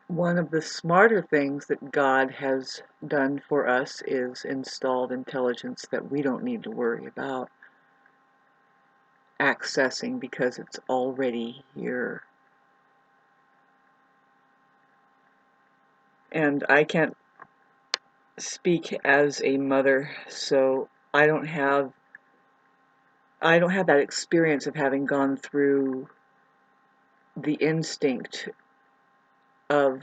One of the smarter things that God has done for us is installed intelligence that we don't need to worry about accessing because it's already here. And I can't speak as a mother, so I don't have that experience of having gone through the instinct of,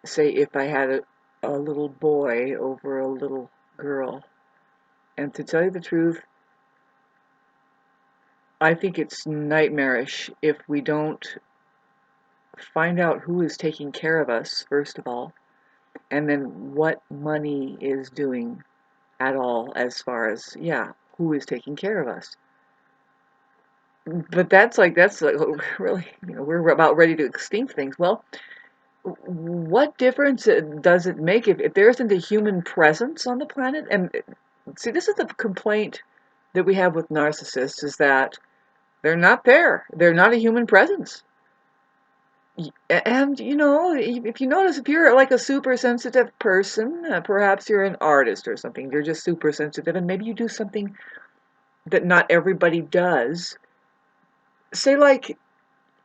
say, if I had a little boy over a little girl. And to tell you the truth, I think it's nightmarish if we don't find out who is taking care of us, first of all, and then what money is doing at all as far as, yeah, who is taking care of us. But that's like really, we're about ready to extinct things. Well, what difference does it make if there isn't a human presence on the planet? And see, this is the complaint that we have with narcissists, is that they're not there. They're not a human presence. And, if you notice, if you're like a super sensitive person, perhaps you're an artist or something, you're just super sensitive, and maybe you do something that not everybody does. Say, like,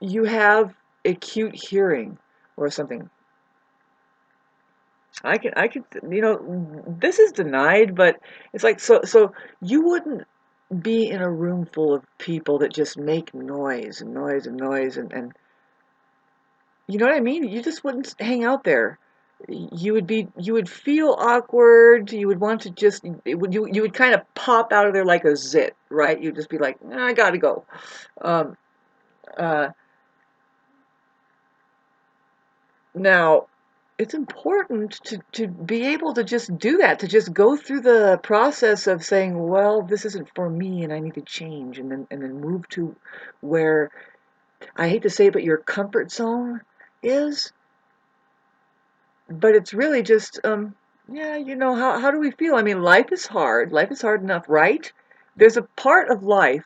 you have acute hearing or something. I could, this is denied, but it's like, so you wouldn't be in a room full of people that just make noise and noise and noise and you know what I mean? You just wouldn't hang out there. You would feel awkward. You would want to just, you would kind of pop out of there like a zit, right? You'd just be like, I gotta go. Um, uh, Now, it's important to be able to just do that, to just go through the process of saying, well, this isn't for me and I need to change, and then move to where, I hate to say it, but your comfort zone is. But it's really just, yeah, how do we feel? I mean, life is hard. Life is hard enough, right? There's a part of life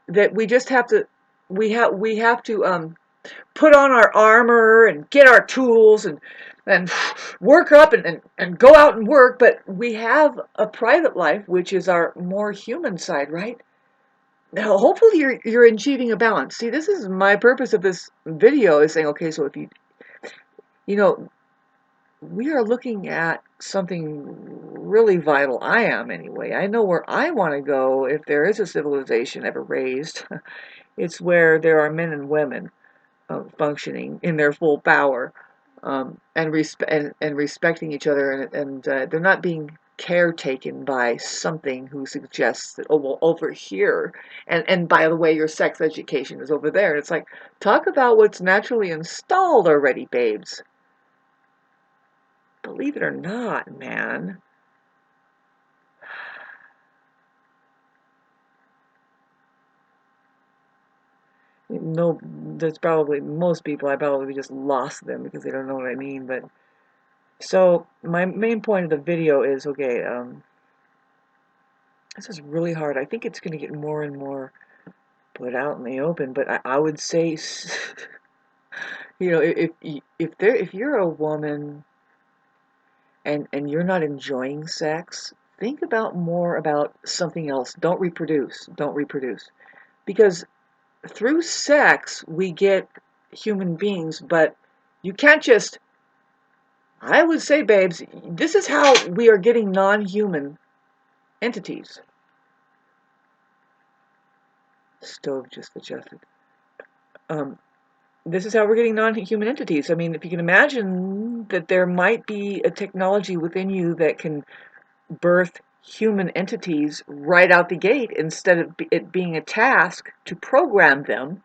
that we just have to, we have to put on our armor and get our tools and work up and go out and work. But we have a private life, which is our more human side, right? Now, hopefully you're achieving a balance. See, this is my purpose of this video, is saying, okay, so if you know, we are looking at something really vital. I am, anyway. I know where I want to go if there is a civilization ever raised. It's where there are men and women functioning in their full power, and respecting each other, and they're not being caretaken by something who suggests that, oh, well, over here, and by the way, your sex education is over there. It's like, talk about what's naturally installed already, babes. Believe it or not, man. No, there's probably most people, I probably just lost them because they don't know what I mean. But so my main point of the video is, okay, this is really hard. I think it's going to get more and more put out in the open, but I would say, if you're a woman and you're not enjoying sex, think about more about something else. Don't reproduce. Don't reproduce. Because through sex we get human beings, but you can't just, I would say, babes, this is how we are getting non-human entities. Stove just adjusted. This is how we're getting non-human entities. I mean, if you can imagine that there might be a technology within you that can birth human entities right out the gate, instead of it being a task to program them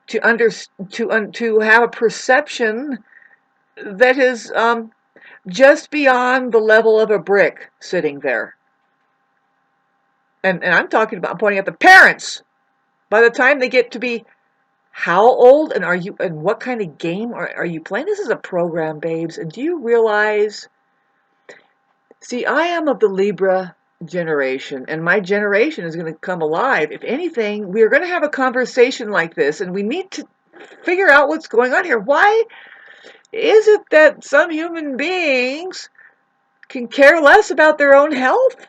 to have a perception that is just beyond the level of a brick sitting there. And I'm pointing at the parents. By the time they get to be, how old, and what kind of game are you playing? This is a program, babes. And do you realize, see, I am of the Libra generation, and my generation is going to come alive. If anything, we are going to have a conversation like this, and we need to figure out what's going on here. Why is it that some human beings can care less about their own health?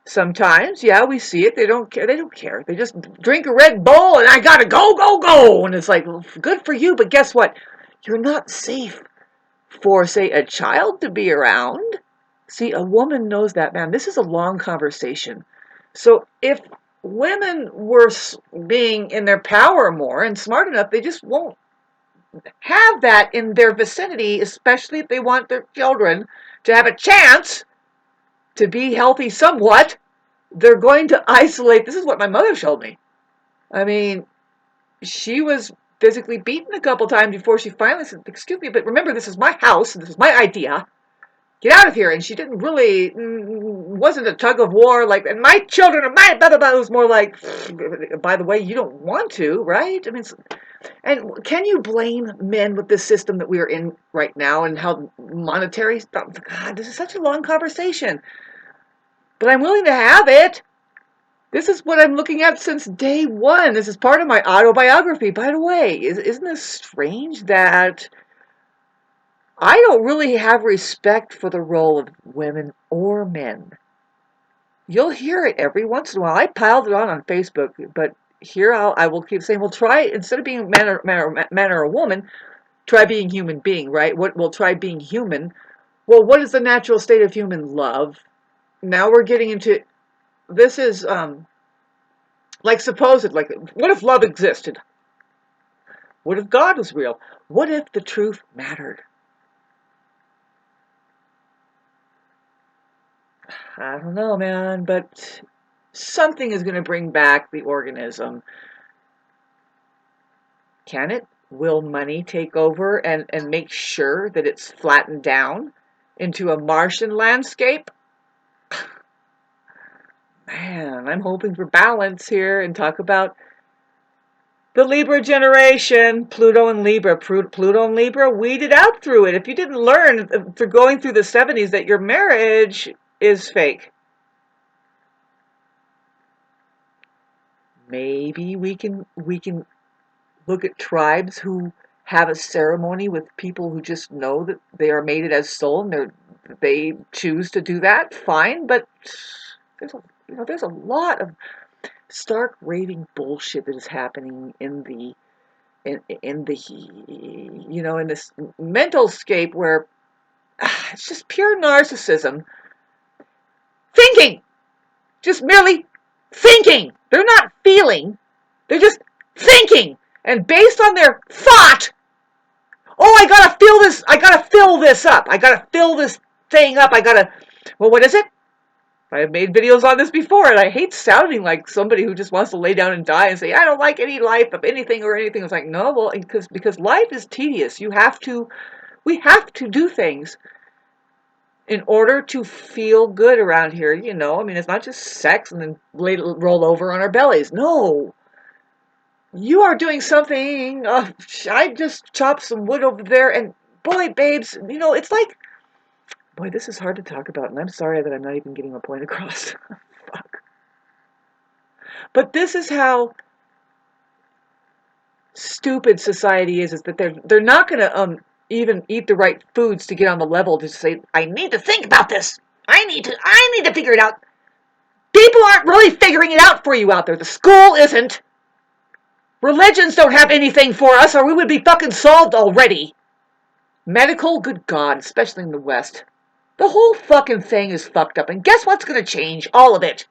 Sometimes, yeah, we see it. They don't care. They don't care. They just drink a Red Bull and I gotta go, go, go. And it's like, well, good for you, but guess what? You're not safe for, say, a child to be around. See, a woman knows that, man. This is a long conversation. So if women were being in their power more and smart enough, they just won't have that in their vicinity, especially if they want their children to have a chance to be healthy somewhat. They're going to isolate. This is what my mother showed me. I mean, she was physically beaten a couple times before she finally said, excuse me, but remember, this is my house and this is my idea. Get out of here. And she didn't really, wasn't a tug of war like, and my children are my, blah, blah, blah. It was more like, by the way, you don't want to, right? I mean, and can you blame men with this system that we are in right now and how monetary stuff? God, this is such a long conversation. But I'm willing to have it. This is what I'm looking at since day one. This is part of my autobiography. By the way, isn't this strange that I don't really have respect for the role of women or men? You'll hear it every once in a while. I piled it on Facebook, but here I will keep saying, well, try, instead of being man or a woman, try being human being, right? We'll try being human. Well, what is the natural state of human love? Now we're getting into, this is, like supposed, like, what if love existed? What if God was real? What if the truth mattered? I don't know, man, but something is going to bring back the organism. Can it? Will money take over and make sure that it's flattened down into a Martian landscape? Man, I'm hoping for balance here and talk about the Libra generation, Pluto and Libra. Pluto and Libra weeded out through it. If you didn't learn through going through the 70s that your marriage is fake, maybe we can look at tribes who have a ceremony with people who just know that they are mated as soul and they choose to do that. Fine, but there's a lot of stark raving bullshit that is happening in the in this mental scape where it's just pure narcissism. Thinking, just merely thinking. They're not feeling. They're just thinking. And based on their thought, oh, I gotta fill this. I gotta fill this up. I gotta fill this thing up. Well, what is it? I've made videos on this before, and I hate sounding like somebody who just wants to lay down and die and say, I don't like any life of anything or anything. It's like, no, well, because life is tedious. We have to do things in order to feel good around here. I mean, it's not just sex and then roll over on our bellies. No. You are doing something. I just chopped some wood over there, and boy, babes, it's like, boy, this is hard to talk about, and I'm sorry that I'm not even getting a point across. Fuck. But this is how stupid society is that they're not going to even eat the right foods to get on the level to say, I need to think about this. I need to figure it out. People aren't really figuring it out for you out there. The school isn't. Religions don't have anything for us, or we would be fucking solved already. Medical, good God, especially in the West. The whole fucking thing is fucked up, and guess what's going to change? All of it.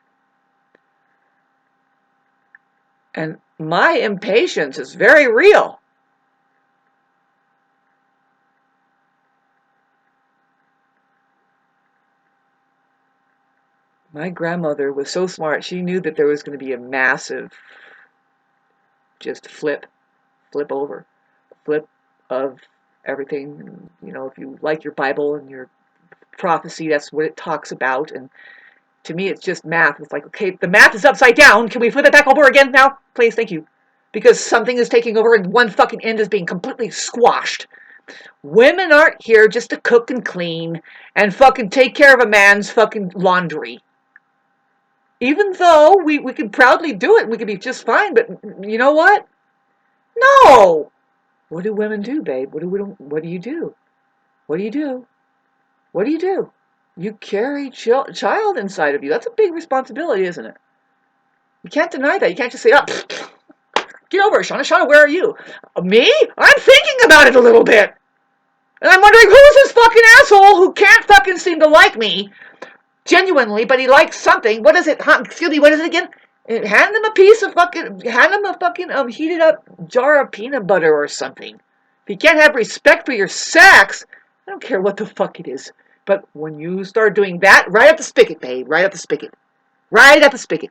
And my impatience is very real. My grandmother was so smart, she knew that there was going to be a massive just flip over, flip of everything. If you like your Bible and your prophecy, that's what it talks about. And to me, it's just math. It's like, okay, the math is upside down. Can we flip it back over again now? Please, thank you. Because something is taking over and one fucking end is being completely squashed. Women aren't here just to cook and clean and fucking take care of a man's fucking laundry. Even though we could proudly do it, we could be just fine, but you know what? No! What do women do, babe? What do you do? What do you do? What do you do? You carry child inside of you. That's a big responsibility, isn't it? You can't deny that. You can't just say, oh, get over it, Shauna. Shauna, where are you? Me? I'm thinking about it a little bit. And I'm wondering, who's this fucking asshole who can't fucking seem to like me genuinely, but he likes something. What is it? Excuse me, what is it again? Hand him a fucking heated up jar of peanut butter or something. If you can't have respect for your sex, I don't care what the fuck it is. But when you start doing that, right up the spigot, babe. Right up the spigot. Right up the spigot.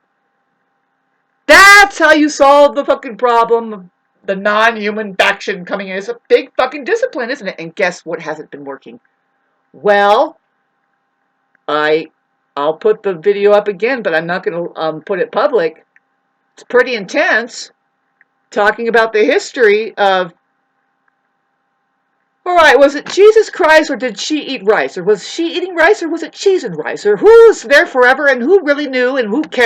That's how you solve the fucking problem of the non-human faction coming in. It's a big fucking discipline, isn't it? And guess what hasn't been working? Well, I'll put the video up again, but I'm not going to put it public. It's pretty intense, talking about the history of, all right, was it Jesus Christ or did she eat rice? Or was she eating rice or was it cheese and rice? Or who's there forever and who really knew and who cared?